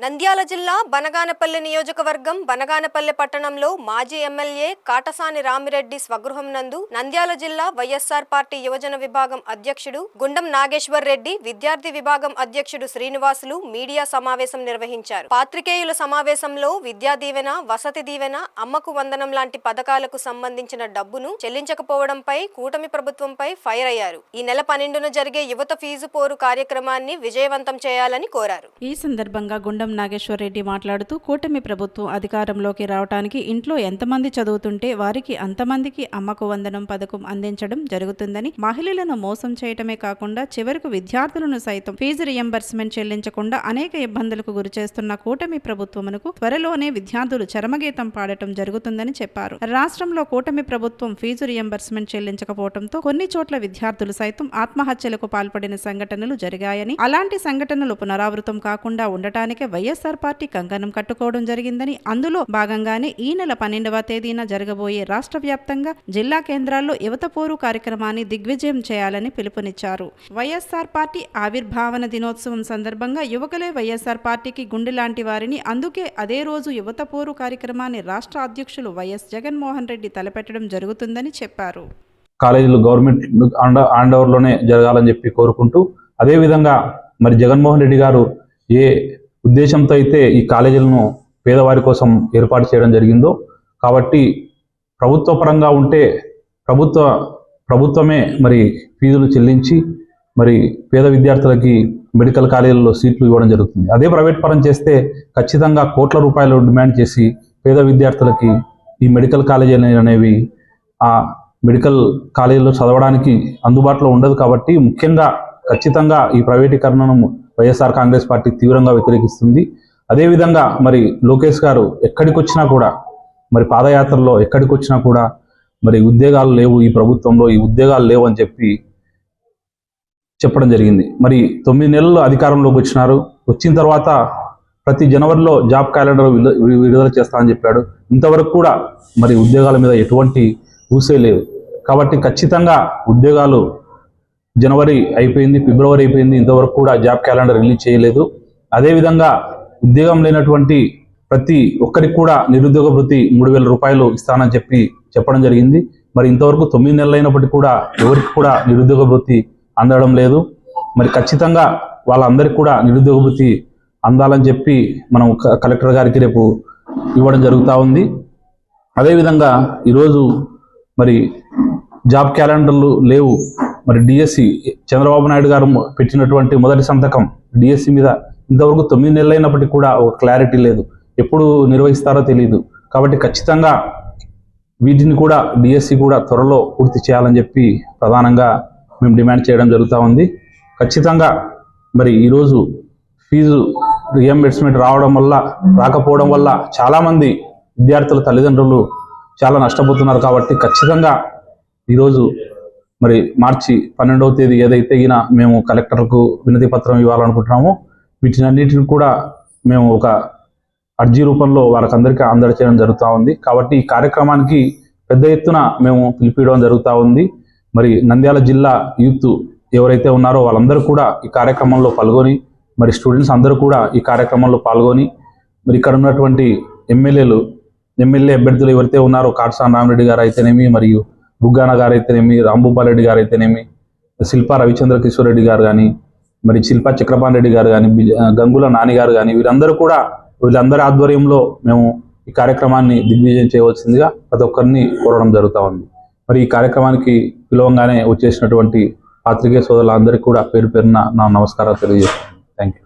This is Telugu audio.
నంద్యాల జిల్లా బనగానపల్లి నియోజకవర్గం బనగానపల్లి పట్టణంలో మాజీ ఎమ్మెల్యే కాటసాని రామిరెడ్డి స్వగృహం నందు నంద్యాల జిల్లా వైఎస్ఆర్ పార్టీ యువజన విభాగం అధ్యక్షుడు గుండం నాగేశ్వర్ రెడ్డి, విద్యార్థి విభాగం అధ్యక్షుడు శ్రీనివాసులు మీడియా సమావేశం నిర్వహించారు. పాత్రికేయుల సమావేశంలో విద్యా దీవెన, వసతి దీవెన, అమ్మకు వందనం లాంటి పథకాలకు సంబంధించిన డబ్బును చెల్లించకపోవడంపై కూటమి ప్రభుత్వంపై ఫైర్ అయ్యారు. ఈ నెల 12న జరిగే యువత ఫీజు పోరు కార్యక్రమాన్ని విజయవంతం చేయాలని కోరారు. ఈ సందర్భంగా గుండం నాగేశ్వర్ రెడ్డి మాట్లాడుతూ కూటమి ప్రభుత్వం అధికారంలోకి రావడానికి ఇంట్లో ఎంతమంది చదువుతుంటే వారికి అంతమందికి అమ్మకు వందనం పథకం అందించడం జరుగుతుందని, మహిళలను మోసం చేయటమే కాకుండా చివరకు విద్యార్థులను సైతం ఫీజు రియంబర్స్మెంట్ చెల్లించకుండా అనేక ఇబ్బందులకు గురిచేస్తున్న కూటమి ప్రభుత్వమునకు త్వరలోనే విద్యార్థులు చరమగీతం పాడటం జరుగుతుందని చెప్పారు. రాష్ట్రంలో కూటమి ప్రభుత్వం ఫీజు రియంబర్స్మెంట్ చెల్లించకపోవడంతో కొన్ని చోట్ల విద్యార్థులు సైతం ఆత్మహత్యలకు పాల్పడిన సంఘటనలు జరిగాయని, అలాంటి సంఘటనలు పునరావృతం కాకుండా ఉండటానికి వైఎస్ఆర్ పార్టీ కంకణం కట్టుకోవడం జరిగిందని, అందులో భాగంగానే ఈ నెల 12వ తేదీన జరగబోయే రాష్ట్ర వ్యాప్తంగా జిల్లా కేంద్రాల్లో యువత పోరు కార్యక్రమాన్ని దిగ్విజయం చేయాలని పిలుపునిచ్చారు. వైఎస్ఆర్ పార్టీ ఆవిర్భావన దినోత్సవం సందర్భంగా యువకులే వైఎస్ఆర్ పార్టీకి గుండె లాంటి వారిని, అందుకే అదే రోజు యువత పోరు కార్యక్రమాన్ని రాష్ట్ర అధ్యక్షులు వైఎస్ జగన్మోహన్ రెడ్డి తలపెట్టడం జరుగుతుందని చెప్పారు. కాలేజీలు గవర్నమెంట్ హ్యాండ్ ఓవర్లోనే జరగాలని చెప్పి కోరుకుంటూ, అదేవిధంగా మరి జగన్మోహన్ రెడ్డి గారు ఏ ఉద్దేశంతో అయితే ఈ కాలేజీలను పేదవారి కోసం ఏర్పాటు చేయడం జరిగిందో, కాబట్టి ప్రభుత్వ పరంగా ఉంటే ప్రభుత్వమే మరి ఫీజులు చెల్లించి మరి పేద విద్యార్థులకి మెడికల్ కాలేజీల్లో సీట్లు ఇవ్వడం జరుగుతుంది. అదే ప్రైవేట్ పరం చేస్తే ఖచ్చితంగా కోట్ల రూపాయలు డిమాండ్ చేసి పేద విద్యార్థులకి ఈ మెడికల్ కాలేజీలు అనేవి ఆ మెడికల్ కాలేజీలో చదవడానికి అందుబాటులో ఉండదు. కాబట్టి ముఖ్యంగా ఖచ్చితంగా ఈ ప్రైవేటీకరణను వైఎస్ఆర్ కాంగ్రెస్ పార్టీ తీవ్రంగా వ్యతిరేకిస్తుంది. అదేవిధంగా మరి లోకేష్ గారు ఎక్కడికి వచ్చినా కూడా, మరి పాదయాత్రలో ఎక్కడికి వచ్చినా కూడా మరి ఉద్యోగాలు లేవు, ఈ ప్రభుత్వంలో ఈ ఉద్యోగాలు లేవు అని చెప్పడం జరిగింది. మరి 9 నెలలు అధికారంలోకి వచ్చిన తర్వాత ప్రతి జనవరిలో జాబ్ క్యాలెండర్ విడుదల చేస్తానని చెప్పాడు. ఇంతవరకు కూడా మరి ఉద్యోగాల మీద ఎటువంటి ఊసే లేదు. కాబట్టి ఖచ్చితంగా ఉద్యోగాలు జనవరి అయిపోయింది, ఫిబ్రవరి అయిపోయింది, ఇంతవరకు కూడా జాబ్ క్యాలెండర్ రిలీజ్ చేయలేదు. అదేవిధంగా ఉద్యోగం లేనటువంటి ప్రతి ఒక్కరికి కూడా నిరుద్యోగ భృతి 3,000 రూపాయలు ఇస్తానని చెప్పడం జరిగింది. మరి ఇంతవరకు 9 నెలలు అయినప్పటికీ కూడా ఎవరికి కూడా నిరుద్యోగ భృతి అందడం లేదు. మరి ఖచ్చితంగా వాళ్ళందరికీ కూడా నిరుద్యోగ భృతి అందాలని చెప్పి మనం కలెక్టర్ గారికి రేపు ఇవ్వడం జరుగుతూ ఉంది. అదేవిధంగా ఈరోజు మరి జాబ్ క్యాలెండర్లు లేవు. మరి డిఎస్సి చంద్రబాబు నాయుడు గారు పెట్టినటువంటి మొదటి సంతకం డిఎస్సి మీద ఇంతవరకు 9 నెలలు అయినప్పటికీ కూడా ఒక క్లారిటీ లేదు. ఎప్పుడు నిర్వహిస్తారో తెలియదు. కాబట్టి ఖచ్చితంగా వీటిని కూడా డిఎస్సి కూడా త్వరలో పూర్తి చేయాలని చెప్పి ప్రధానంగా మేము డిమాండ్ చేయడం జరుగుతూ ఉంది. ఖచ్చితంగా మరి ఈరోజు ఫీజు రియంబర్స్మెంట్ రాకపోవడం వల్ల చాలామంది విద్యార్థుల తల్లిదండ్రులు చాలా నష్టపోతున్నారు. కాబట్టి ఖచ్చితంగా ఈరోజు మరి మార్చి 12వ తేదీ ఏదైతే మేము కలెక్టర్కు వినతి పత్రం ఇవ్వాలనుకుంటున్నామో వీటినన్నిటిని కూడా మేము ఒక అర్జీ రూపంలో వాళ్ళకందరికీ అందజేయడం జరుగుతూ ఉంది. కాబట్టి ఈ కార్యక్రమానికి పెద్ద ఎత్తున మేము పిలిపియడం జరుగుతూ ఉంది. మరి నంద్యాల జిల్లా యూత్ ఎవరైతే ఉన్నారో వాళ్ళందరూ కూడా ఈ కార్యక్రమంలో పాల్గొని, మరి స్టూడెంట్స్ అందరూ కూడా ఈ కార్యక్రమంలో పాల్గొని, మరి ఇక్కడ ఉన్నటువంటి ఎమ్మెల్యే అభ్యర్థులు ఎవరైతే ఉన్నారో కాటసాని రామిరెడ్డి గారు అయితేనేమి, మరియు బుగ్గాన గారు అయితేనేమి, రాంభూపాల్ రెడ్డి గారు అయితేనేమి, శిల్పా రవిచంద్ర కిషోర్ రెడ్డి గారు కానీ, మరి శిల్పా చక్రపాణి రెడ్డి గారు కానీ, గంగుల నాని గారు కానీ, వీళ్ళందరి ఆధ్వర్యంలో మేము ఈ కార్యక్రమాన్ని దిగ్విజయం చేయవలసిందిగా ప్రతి ఒక్కరిని కోరడం జరుగుతూ ఉంది. మరి ఈ కార్యక్రమానికి పిలవంగానే వచ్చేసినటువంటి పాత్రికేయ సోదరులందరికీ కూడా పేరు పేరున నా నమస్కారాలు తెలియజేస్తాను. Thank you.